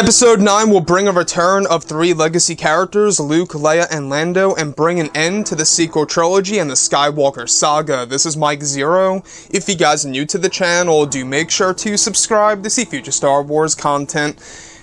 Episode 9 will bring a return of 3 legacy characters, Luke, Leia, and Lando, and bring an end to the sequel trilogy and the Skywalker saga. This is Mike Zero. If you guys are new to the channel, do make sure to subscribe to see future Star Wars content.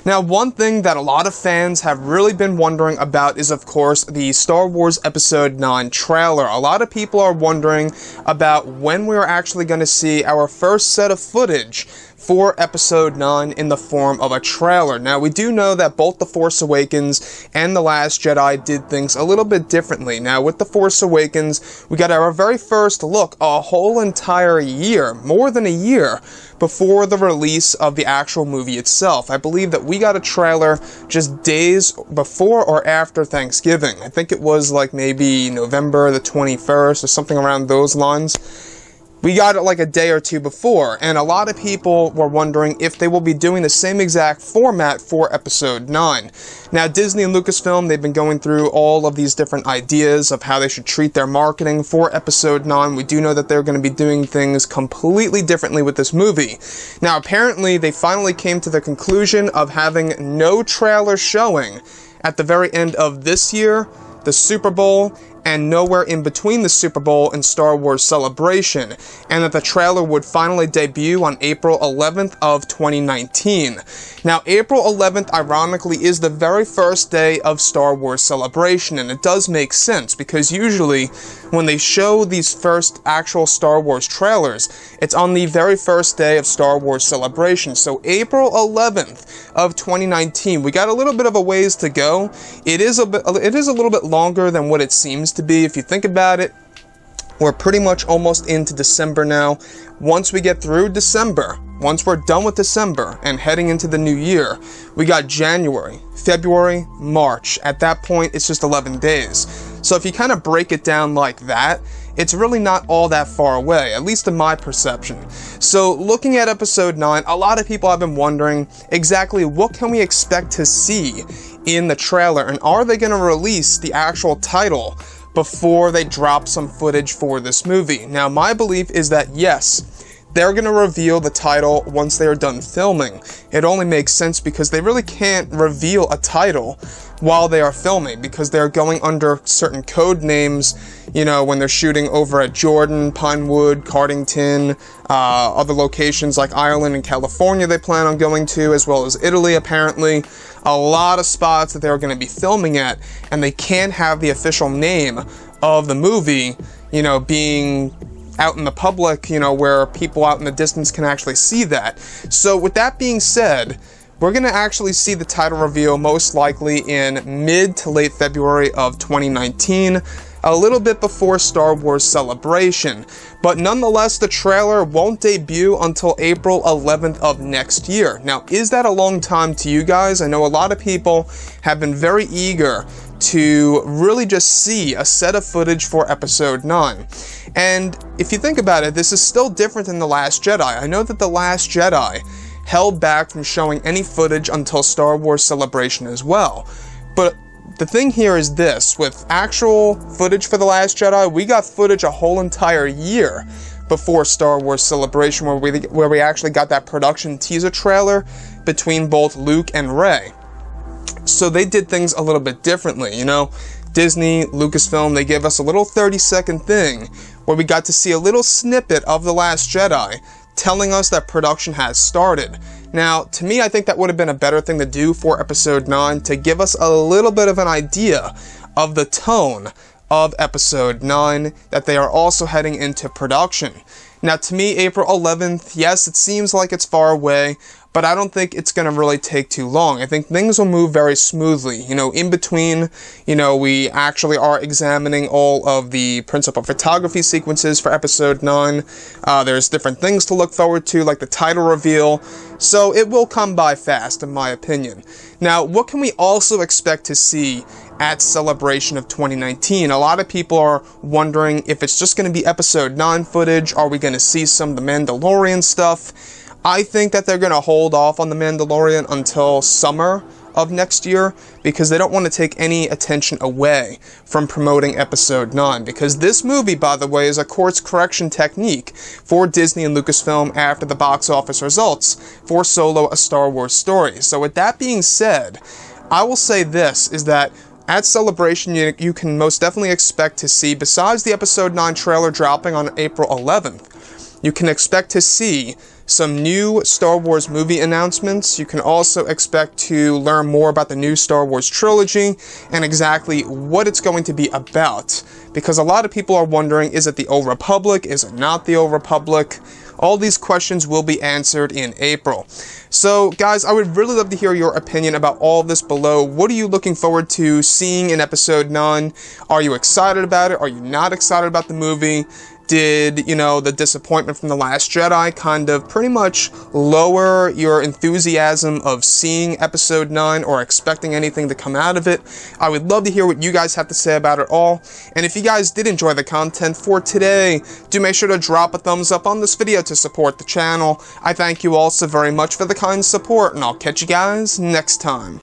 Now, one thing that a lot of fans have really been wondering about is, of course, the Star Wars Episode 9 trailer. A lot of people are wondering about when we're actually going to see our first set of footage for Episode 9 in the form of a trailer. Now, we do know that both The Force Awakens and The Last Jedi did things a little bit differently. Now, with The Force Awakens, we got our very first look a whole entire year, more than a year, before the release of the actual movie itself. I believe that we got a trailer just days before or after Thanksgiving. I think it was like maybe November the 21st or something around those lines. We got it like a day or two before, and a lot of people were wondering if they will be doing the same exact format for Episode 9. Now, Disney and Lucasfilm, they've been going through all of these different ideas of how they should treat their marketing for Episode 9. We do know that they're going to be doing things completely differently with this movie. Now, apparently, they finally came to the conclusion of having no trailer showing at the very end of this year, the Super Bowl, and nowhere in between the Super Bowl and Star Wars Celebration, and that the trailer would finally debut on April 11th of 2019. Now, April 11th, ironically, is the very first day of Star Wars Celebration, and it does make sense, because usually, when they show these first actual Star Wars trailers, it's on the very first day of Star Wars Celebration. So, April 11th of 2019, we got a little bit of a ways to go. It is a little bit longer than what it seems to be. If you think about it, we're pretty much almost into December now. Once we get through December, once we're done with December and heading into the new year, we got January, February, March. At that point, it's just 11 days. So if you kind of break it down like that, it's really not all that far away, at least in my perception. So looking at Episode 9, a lot of people have been wondering exactly what can we expect to see in the trailer, and are they going to release the actual title before they drop some footage for this movie? Now, my belief is that yes, they're going to reveal the title once they are done filming. It only makes sense because they really can't reveal a title while they are filming, because they're going under certain code names, you know, when they're shooting over at Jordan, Pinewood, Cardington, other locations like Ireland and California they plan on going to, as well as Italy, apparently. A lot of spots that they're going to be filming at, and they can't have the official name of the movie, you know, being out in the public, you know, where people out in the distance can actually see that. So with that being said, we're going to actually see the title reveal most likely in mid to late February of 2019, a little bit before Star Wars Celebration. But nonetheless, the trailer won't debut until April 11th of next year. Now, is that a long time to you guys? I know a lot of people have been very eager to really just see a set of footage for Episode 9. And if you think about it, this is still different than The Last Jedi. I know that The Last Jedi held back from showing any footage until Star Wars Celebration as well. But the thing here is this, with actual footage for The Last Jedi, we got footage a whole entire year before Star Wars Celebration, where we actually got that production teaser trailer between both Luke and Rey. So they did things a little bit differently, you know. Disney, Lucasfilm, they gave us a little 30-second thing where we got to see a little snippet of The Last Jedi telling us that production has started. Now, to me, I think that would have been a better thing to do for Episode 9, to give us a little bit of an idea of the tone of Episode 9, that they are also heading into production. Now, to me, April 11th, yes, it seems like it's far away, but I don't think it's going to really take too long. I think things will move very smoothly. You know, in between, you know, we actually are examining all of the principal photography sequences for Episode 9. There's different things to look forward to, like the title reveal. So it will come by fast, in my opinion. Now, what can we also expect to see at Celebration of 2019? A lot of people are wondering if it's just going to be Episode 9 footage. Are we going to see some of the Mandalorian stuff? I think that they're going to hold off on The Mandalorian until summer of next year, because they don't want to take any attention away from promoting Episode 9, because this movie, by the way, is a course correction technique for Disney and Lucasfilm after the box office results for Solo: A Star Wars Story. So with that being said, I will say this, is that at Celebration, you can most definitely expect to see, besides the Episode 9 trailer dropping on April 11th, you can expect to see some new Star Wars movie announcements. You can also expect to learn more about the new Star Wars trilogy and exactly what it's going to be about. Because a lot of people are wondering, is it the Old Republic? Is it not the Old Republic? All these questions will be answered in April. So, guys, I would really love to hear your opinion about all this below. What are you looking forward to seeing in Episode 9? Are you excited about it? Are you not excited about the movie? Did, the disappointment from The Last Jedi kind of pretty much lower your enthusiasm of seeing Episode 9 or expecting anything to come out of it? I would love to hear what you guys have to say about it all. And if you guys did enjoy the content for today, do make sure to drop a thumbs up on this video to support the channel. I thank you all so very much for the kind support, and I'll catch you guys next time.